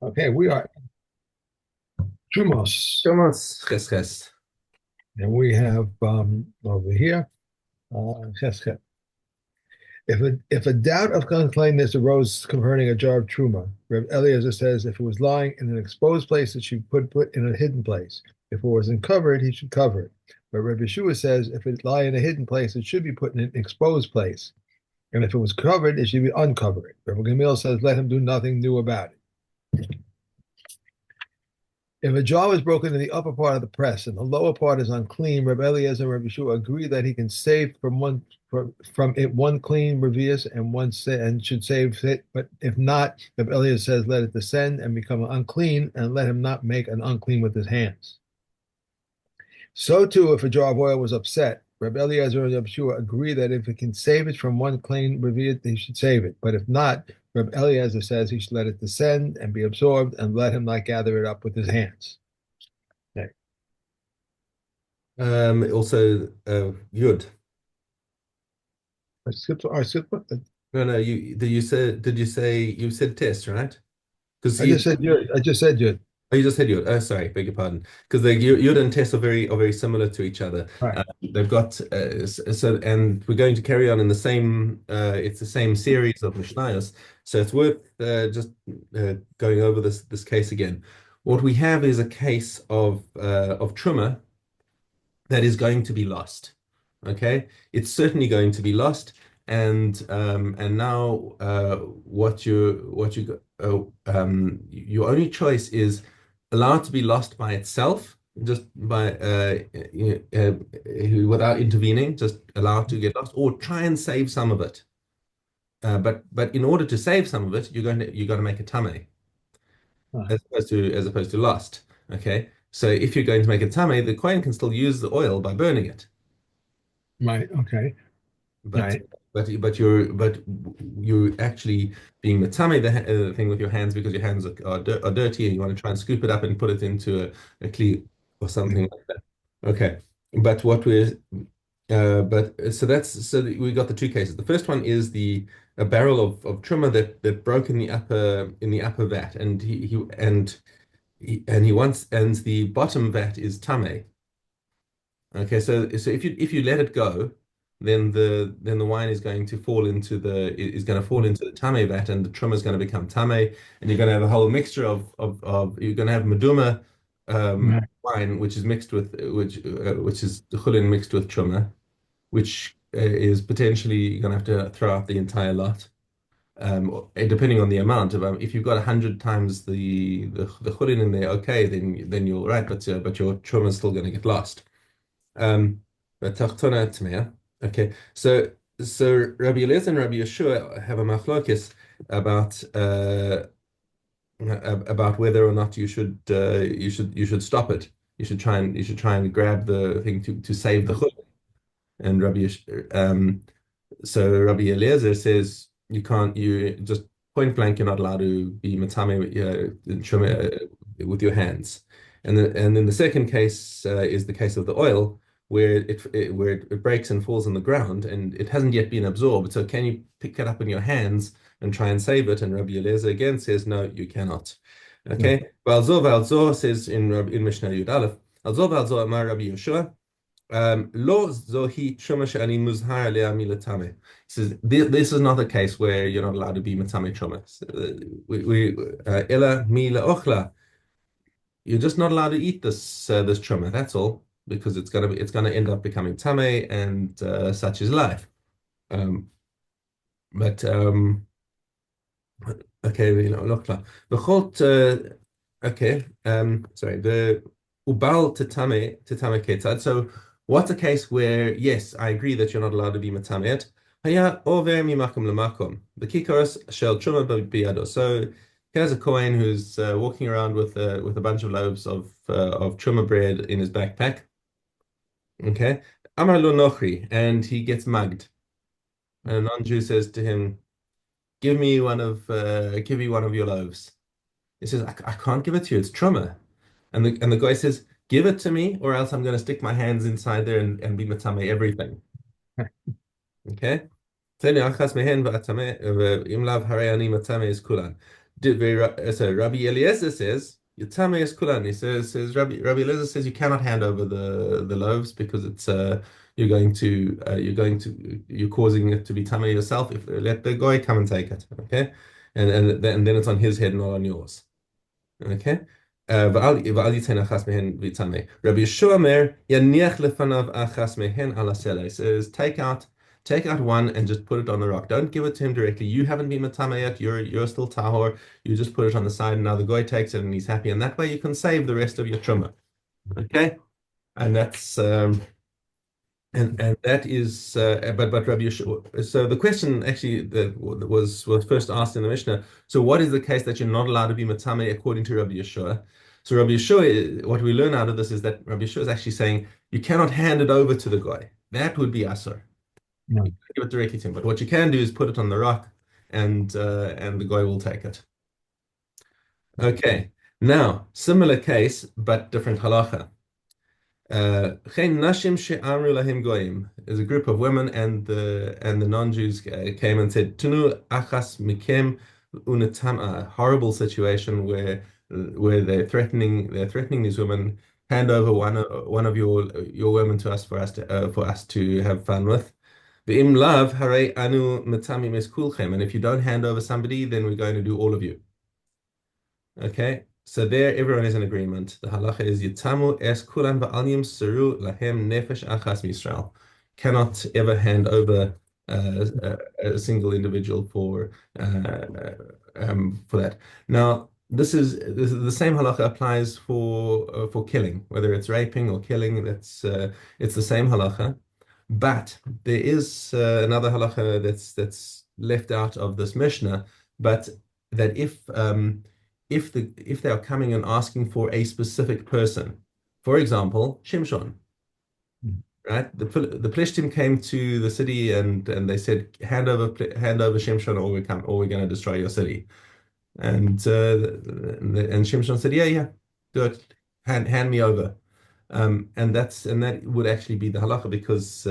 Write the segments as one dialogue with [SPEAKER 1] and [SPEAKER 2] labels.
[SPEAKER 1] Okay, we are Terumos,
[SPEAKER 2] Terumos, ches.
[SPEAKER 1] and we have over here Cheska. If a doubt of uncleanness arose concerning a jar of truma, Reb Eliezer says if it was lying in an exposed place, it should put in a hidden place. If it wasn't covered, he should cover it. But Reb Yeshua says if it lie in a hidden place, it should be put in an exposed place. And if it was covered, it should be uncovered. Reb Gamil says let him do nothing new about it. If a jar is broken in the upper part of the press and the lower part is unclean, Rabbi Eliezer and Rabbi Yeshua agree that he can save from it one clean revius and and should save it. But if not, Rabbi Eliezer says let it descend and become unclean, and let him not make an unclean with his hands. So too, if a jar of oil was upset, Rabbi Eliezer and Rabbi Yeshua agree that if it can save it from one clean revius, he should save it. But if not, Rabbi Eliezer says he should let it descend and be absorbed, and let him not gather it up with his hands. Okay.
[SPEAKER 2] Also, Yud.
[SPEAKER 1] I skipped.
[SPEAKER 2] No, no, did you say, you said test, right? Because
[SPEAKER 1] I just said Yud. I just said Yud.
[SPEAKER 2] oh, you just said Yud. Oh, sorry, beg your pardon. Because the Yud and test are very similar to each other.
[SPEAKER 1] Right.
[SPEAKER 2] They've got, so, and we're going to carry on in the same, it's the same series of Mishnayos. So it's worth just going over this case again. What we have is a case of Truma that is going to be lost. Okay, it's certainly going to be lost, and now your only choice is allow it to be lost by itself, just by without intervening, just allow it to get lost, or try and save some of it. But in order to save some of it, you're going to make a tame
[SPEAKER 1] Uh,
[SPEAKER 2] as opposed to lost. Okay, so if you're going to make a tame, the Kohen can still use the oil by burning it.
[SPEAKER 1] right. Okay.
[SPEAKER 2] But
[SPEAKER 1] Right.
[SPEAKER 2] you're actually being matame the thing with your hands because your hands are dirty and you want to try and scoop it up and put it into a kli or something like that. Okay, but what we're but so we got the two cases. The first one is the a barrel of truma that broke in the upper vat, and he wants, and the bottom vat is tame. Okay, so if you let it go, then the wine is going to fall into the tame vat, and the truma is going to become tame, and you're going to have a whole mixture of you're going to have meduma
[SPEAKER 1] Right.
[SPEAKER 2] wine, which is mixed with which is the chulin mixed with truma, which is potentially you're going to have to throw out the entire lot. Depending on the amount of if you've got 100 times the chulin in there, okay, then you're right, but your truma is still going to get lost. Um, but Tachtona Tmeya. Okay, so Rabbi Eliezer and Rabbi Yeshua have a machlokes about about whether or not you should stop it. You should try and grab the thing to save the chut. And so Rabbi Eliezer says you can't, you just point blank you're not allowed to be matame with your hands. And then the second case is the case of the oil where it breaks and falls on the ground and it hasn't yet been absorbed. So can you pick it up in your hands and try and save it? And Rabbi Eliezer again says no, you cannot.
[SPEAKER 1] Right.
[SPEAKER 2] Okay. Valzo says in Mishnah Yud Aleph, Valzo Amar Rabbi Yeshua. Lo zohi truma she'ani muzhar alea milatame. He says this is not a case where you're not allowed to be matame truma. We ela mi laochla. You're just not allowed to eat this truma. That's all, because it's gonna end up becoming tame, and such is life. Um, but okay, you know, lochla. The chol okay. Sorry. The ubal tetame ketzad. So what's a case where, yes, I agree that you're not allowed to be matamet? Haya over mimakom lemakom. The kikaros shel truma biyado. So here's a Kohen who's walking around with a bunch of loaves of truma bread in his backpack. Okay. Amar lo nochri, and he gets mugged. And a non-Jew says to him, give me one of your loaves." He says, I can't give it to you. It's truma. And the guy says, give it to me, or else I'm going to stick my hands inside there and be matame everything. Okay? תן לי אחת מהן ואטמא, ואם לאו הרי אני מטמא את כולן. So Rabbi Eliezer says, Yitame es kulan. He says Rabbi Eliezer says you cannot hand over the loaves because it's you're causing it to be tame yourself. If let the guy come and take it, okay, and then it's on his head, not on yours. Okay. ואל ייתן אחת מהן ויטמא. Rabbi Yeshua אומר, יניח לפניו אחת מהן על הסלע. He says, take out one and just put it on the rock. Don't give it to him directly. You haven't been matama yet. You're still tahor. You just put it on the side, and now the guy takes it and he's happy. And that way you can save the rest of your truma. Okay? And that's and that is but Rabbi Yeshua. So the question actually that was first asked in the Mishnah. So what is the case that you're not allowed to be matame according to Rabbi Yeshua? So Rabbi Yeshua, what we learn out of this is that Rabbi Yeshua is actually saying you cannot hand it over to the guy. That would be asur.
[SPEAKER 1] No.
[SPEAKER 2] You can't give it directly to him. But what you can do is put it on the rock, and the guy will take it. Okay. Now similar case but different halacha. Chen nashim she'amru lahim goyim is a group of women, and the non-Jews came and said, "Tunu achas mikem unatam." A horrible situation where they're threatening these women. Hand over one of your women to us for us to have fun with. V'im lav harei anu matamim es kulchem. And if you don't hand over somebody, then we're going to do all of you. Okay, so there everyone is in agreement. The halacha is Yitamu es kulan va'al yimseru lahem nefesh achas misrael. Cannot ever hand over a single individual for that. Now, this is the same halacha applies for killing, whether it's raping or killing. It's the same halacha, but there is another halacha that's left out of this Mishnah, but that if they are coming and asking for a specific person, for example, Shimshon, right? The Plishtim came to the city and they said, hand over Shimshon, or we're going to destroy your city. And Shimshon said, yeah, do it, hand me over. And that would actually be the halacha because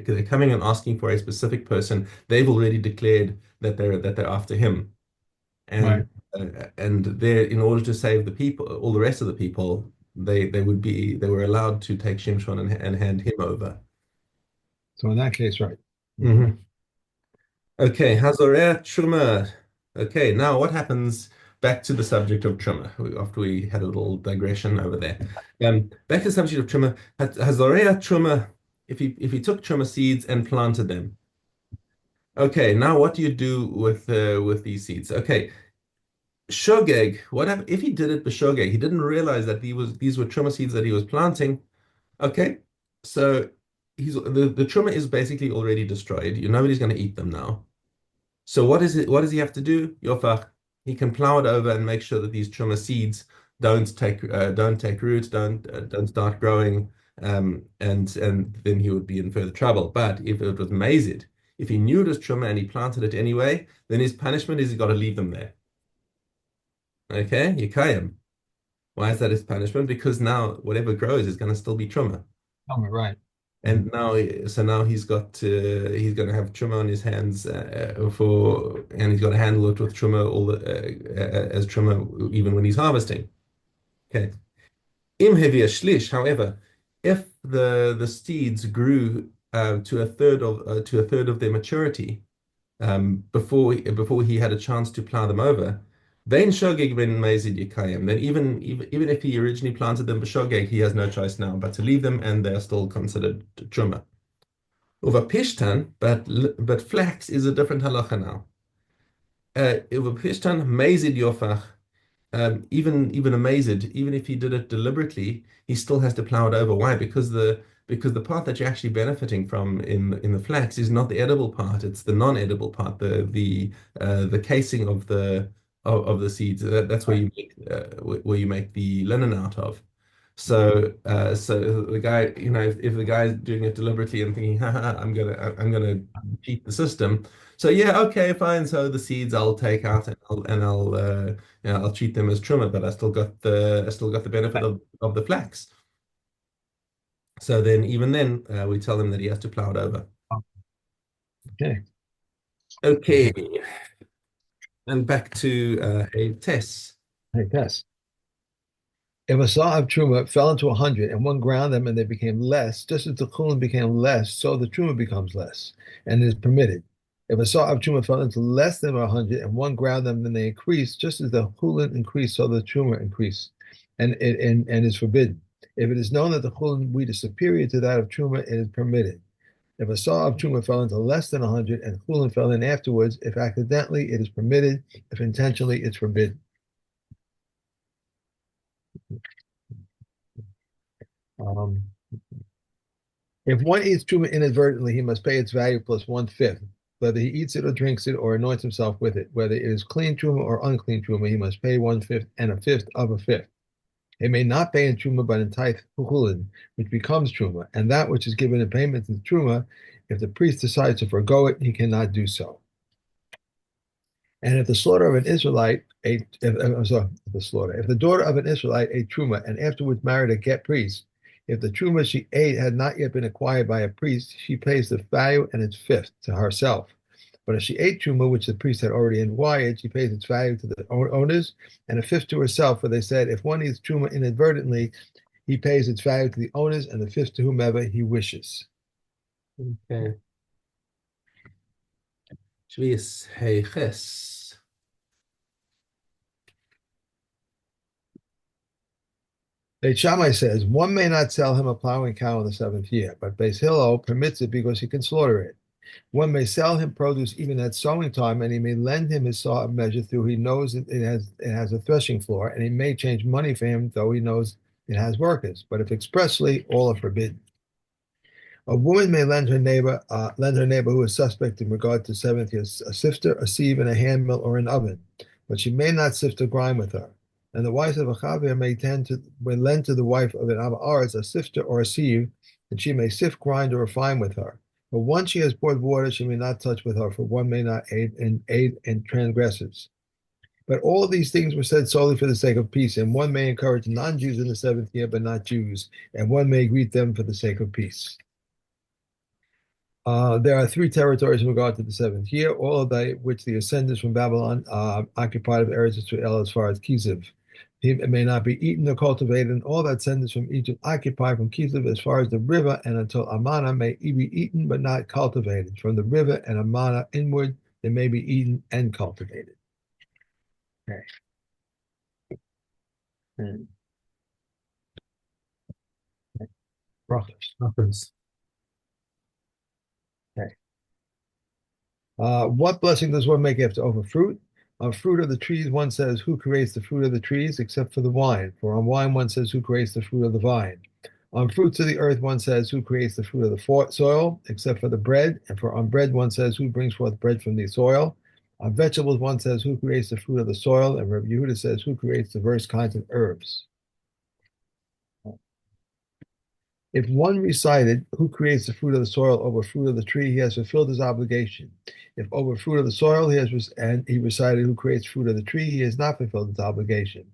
[SPEAKER 2] they're coming and asking for a specific person. They've already declared that they're after him.
[SPEAKER 1] Right.
[SPEAKER 2] And they're in order to save the people, all the rest of the people, they were allowed to take Shimshon and hand him over.
[SPEAKER 1] So in that case, right.
[SPEAKER 2] Mhm. Okay, Hazoreh Truma. Okay, now what happens back to the subject of Truma after we had a little digression over there. Back to the subject of Truma. Hazoreh Truma, if he took Truma seeds and planted them. Okay, now what do you do with these seeds? Okay, Shogeg, what happened if he did it b'shogeg? He didn't realize that these were truma seeds that he was planting. Okay, so the truma is basically already destroyed. Nobody's going to eat them now. So what is it? What does he have to do? Yofach, he can plow it over and make sure that these truma seeds don't take root, don't start growing, and then he would be in further trouble. But if it was mazid, if he knew it was truma and he planted it anyway, then his punishment is he's got to leave them there. Okay, Yikayim. Why is that his punishment? Because now whatever grows is going to still be truma.
[SPEAKER 1] Oh, right.
[SPEAKER 2] And now he's going to have truma on his hands and he's got to handle it with truma as truma even when he's harvesting. Okay. Im hevi shlish, however, if the seeds grew to a third of their maturity before he had a chance to plow them over. Then shogeg ben mezid yikayim. Then even if he originally planted them b'shogeg, he has no choice now but to leave them, and they are still considered truma. Over pishtan, but flax is a different halacha now. Over pishtan mezid yofach. Even a mazid, even if he did it deliberately, he still has to plow it over. Why? Because the part that you're actually benefiting from in the flax is not the edible part; it's the non-edible part, the casing of the seeds. That's where you make the linen out of. So the guy, if the guy's doing it deliberately and thinking, "Ha, I'm gonna cheat the system." So yeah, okay, fine. So the seeds I'll take out and I'll treat them as truma, but I still got the benefit of the flax. So then even then we tell him that he has to plow it over.
[SPEAKER 1] Okay.
[SPEAKER 2] Okay. And back to a test.
[SPEAKER 1] Hey, Tess. If a saw of truma fell into 100 and one ground them and they became less, just as the chulin became less, so the truma becomes less and is permitted. If a saw of truma fell into less than 100 and one ground them, then they increase, just as the chulin increased, so the truma increased, and is forbidden. If it is known that the chulin wheat is superior to that of truma, it is permitted. If a saw of truma fell into less than 100 and chulin fell in afterwards, if accidentally, it is permitted. If intentionally, it's forbidden. Um, If one eats truma inadvertently, he must pay its value plus one fifth. Whether he eats it or drinks it or anoints himself with it, whether it is clean truma or unclean truma, he must pay one fifth and a fifth of a fifth. He may not pay in truma, but in tithe chulin, which becomes truma, and that which is given in payment in truma, if the priest decides to forego it, he cannot do so. And if the slaughter of an Israelite ate, I'm sorry, the slaughter, if the daughter of an Israelite ate truma and afterwards married a get priest, if the truma she ate had not yet been acquired by a priest, she pays the value and its fifth to herself. But if she ate truma, which the priest had already acquired, she pays its value to the owners and a fifth to herself. For they said, if one eats truma inadvertently, he pays its value to the owners and the fifth to whomever he wishes.
[SPEAKER 2] Okay. Shvius Heiches.
[SPEAKER 1] Beit Shammai says, one may not sell him a plowing cow in the seventh year, but Beis Hillel permits it because he can slaughter it. One may sell him produce even at sowing time, and he may lend him his saw of measure through he knows it has a threshing floor, and he may change money for him, though he knows it has workers. But if expressly, all are forbidden. A woman may lend her neighbor who is suspect in regard to seventh year a sifter, a sieve, and a hand mill or an oven, but she may not sift or grind with her. And the wife of a chavir may lend to the wife of an Amaretz a sifter or a sieve, and she may sift, grind, or refine with her. But once she has poured water, she may not touch with her, for one may not aid in transgressors. But all of these things were said solely for the sake of peace, and one may encourage non-Jews in the seventh year, but not Jews, and one may greet them for the sake of peace. There are three territories in regard to the seventh year, all of which the ascendants from Babylon occupied of Eretz Israel as far as Kiziv. It may not be eaten or cultivated, and all that descendants from Egypt occupied from Kiziv as far as the river and until Amana may be eaten but not cultivated. From the river and Amana inward, they may be eaten and cultivated. Okay. And,
[SPEAKER 2] Happens.
[SPEAKER 1] okay. What blessing does one make after over fruit? On fruit of the trees, one says, who creates the fruit of the trees, except for the wine? For on wine, one says, who creates the fruit of the vine? On fruits of the earth, one says, who creates the fruit of the soil, except for the bread? And for on bread, one says, who brings forth bread from the soil? On vegetables, one says, who creates the fruit of the soil? And Rabbi Yehuda says, who creates diverse kinds of herbs? If one recited, who creates the fruit of the soil over fruit of the tree, he has fulfilled his obligation. If over fruit of the soil and he recited, who creates fruit of the tree, he has not fulfilled his obligation.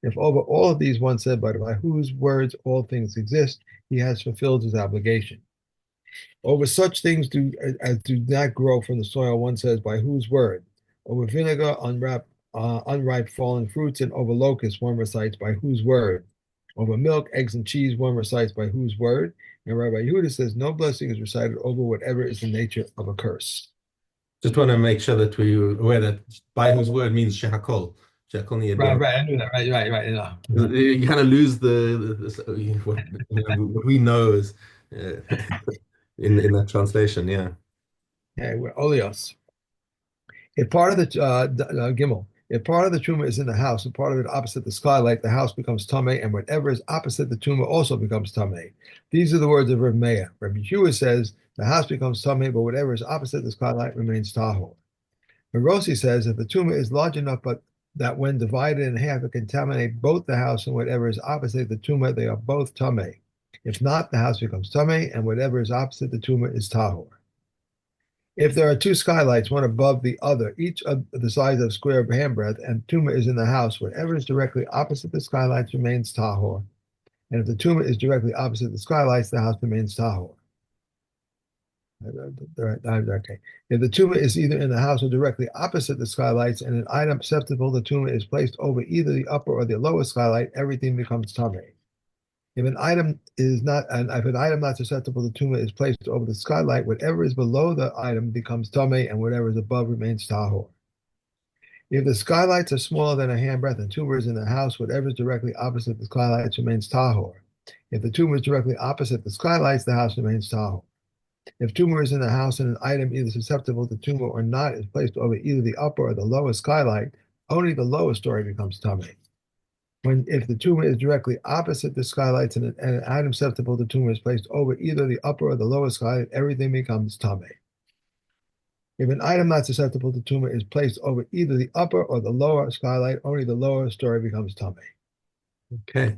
[SPEAKER 1] If over all of these one said, but by whose words all things exist, he has fulfilled his obligation. Over such things as do not grow from the soil, one says, by whose word? Over vinegar, unripe fallen fruits, and over locusts, one recites, by whose word? Over milk, eggs, and cheese, one recites, by whose word? And Rabbi Yehuda says, no blessing is recited over whatever is the nature of a curse.
[SPEAKER 2] Just want to make sure that we're aware that by whose word means shehakol. Shehakol
[SPEAKER 1] Right,
[SPEAKER 2] niyadin.
[SPEAKER 1] right, I knew that. Right.
[SPEAKER 2] You kind of lose what we know is uh, in that translation. Yeah.
[SPEAKER 1] Okay, we're olios. If part of the Gimel, if part of the truma is in the house and part of it opposite the skylight, the house becomes tamei, and whatever is opposite the truma also becomes tamei. These are the words of Rav Meir. Rabbi Yehuda says the house becomes tamei, but whatever is opposite the skylight remains tahor. Rossi says that the truma is large enough, but that when divided in half, it contaminate both the house and whatever is opposite the truma, they are both tamei. If not, the house becomes tamei, and whatever is opposite the truma is tahor. If there are two skylights, one above the other, each of the size of square handbreadth, and tuma is in the house, whatever is directly opposite the skylights remains tahor. And if the tuma is directly opposite the skylights, the house remains tahor. Okay. If the tumor is either in the house or directly opposite the skylights, and an item susceptible to tumor is placed over either the upper or the lower skylight, everything becomes tummy. If an item not susceptible to tumor is placed over the skylight, whatever is below the item becomes tummy, and whatever is above remains tahor. If the skylights are smaller than a handbreadth and tumor is in the house, whatever is directly opposite the skylights remains tahor. If the tumor is directly opposite the skylights, the house remains tahor. If tumor is in the house and an item either susceptible to tumor or not is placed over either the upper or the lower skylight, only the lower story becomes tummy. If the tumor is directly opposite the skylights and an item susceptible to tumor is placed over either the upper or the lower skylight, everything becomes tummy. If an item not susceptible to tumor is placed over either the upper or the lower skylight, only the lower story becomes tummy.
[SPEAKER 2] Okay.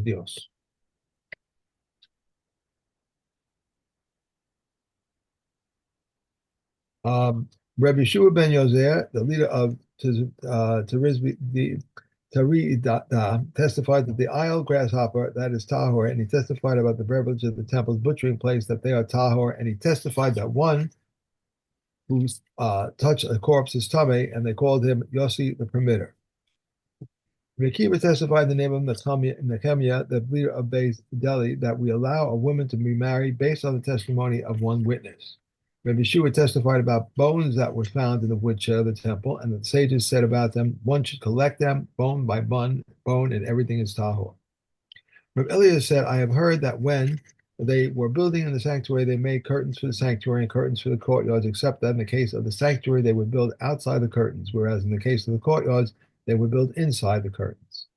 [SPEAKER 1] Dios. Rabbi Yeshua ben Yozer, the leader of testified that the isle grasshopper, that is tahor, and he testified about the privilege of the temple's butchering place, that they are tahor, and he testified that one who touched a corpse is tameh, and they called him Yossi the Permitter. Rekiva testified in the name of Nehemiah, the leader of Beis Delhi, that we allow a woman to be married based on the testimony of one witness. Rabbi Shua testified about bones that were found in the woodshed of the temple, and the sages said about them, one should collect them bone by bone, and everything is tahor. Rabbi Elias said, I have heard that when they were building in the sanctuary, they made curtains for the sanctuary and curtains for the courtyards, except that in the case of the sanctuary, they would build outside the curtains, whereas in the case of the courtyards, they would build inside the curtains.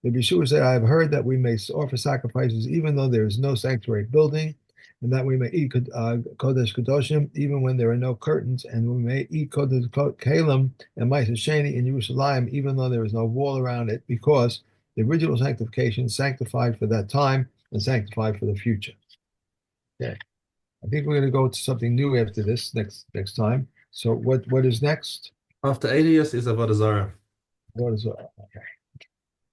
[SPEAKER 1] Rabbi Yeshua said, I have heard that we may offer sacrifices even though there is no sanctuary building, and that we may eat Kodesh Kadoshim even when there are no curtains, and we may eat Kodesh Kalim and Ma'aser Sheni in Jerusalem even though there is no wall around it, because the original sanctification is sanctified for that time and sanctified for the future. Okay. I think we're going to go to something new after this next time. So what is next?
[SPEAKER 2] After alias is Avodah Zarah.
[SPEAKER 1] What is okay?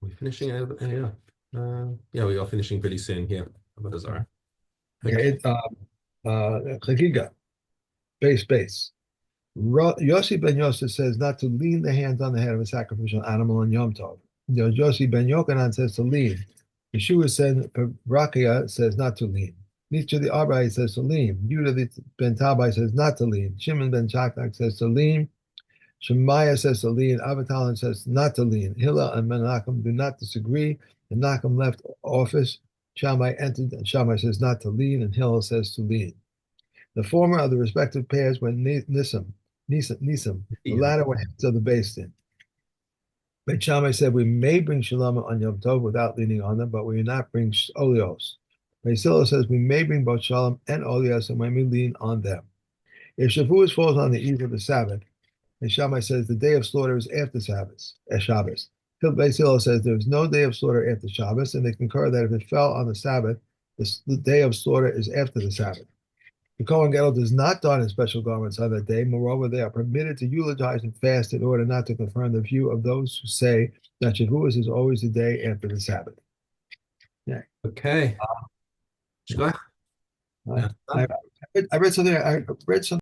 [SPEAKER 2] We're finishing. Yeah, we are finishing pretty soon here. Avodah Zarah.
[SPEAKER 1] Okay. Chagiga, base. Yossi ben Yosef says not to lean the hands on the head of a sacrificial animal on Yom Tov. Yossi ben Yochanan says to lean. Yeshua said, Rakia says not to lean. Nietzsche the Arbai says to lean. Yudah ben Tabai says not to lean. Shimon ben Chaknak says to lean. Shemaiah says to lean. Avatalan says not to lean. Hillel and Menachem do not disagree. Menachem left office. Shammai entered, and Shammai says not to lean, and Hillel says to lean. The former of the respective pairs were Nisim. The latter were heads of the Beis Din. Beit Shammai said, we may bring Shalom on Yom Tov without leaning on them, but we will not bring Olios. Beit Hillel says, we may bring both Shalom and Olios, and when we lean on them. If Shavuos falls on the eve of the Sabbath, and Shammai says the day of slaughter is after Shabbos. Beit Hillel says there is no day of slaughter after Shabbos, and they concur that if it fell on the Sabbath, the day of slaughter is after the Sabbath. The Kohen Gadol does not don his special garments on that day. Moreover, they are permitted to eulogize and fast in order not to confirm the view of those who say that Shavuos is always the day after the Sabbath. Yeah.
[SPEAKER 2] Okay.
[SPEAKER 1] I read something.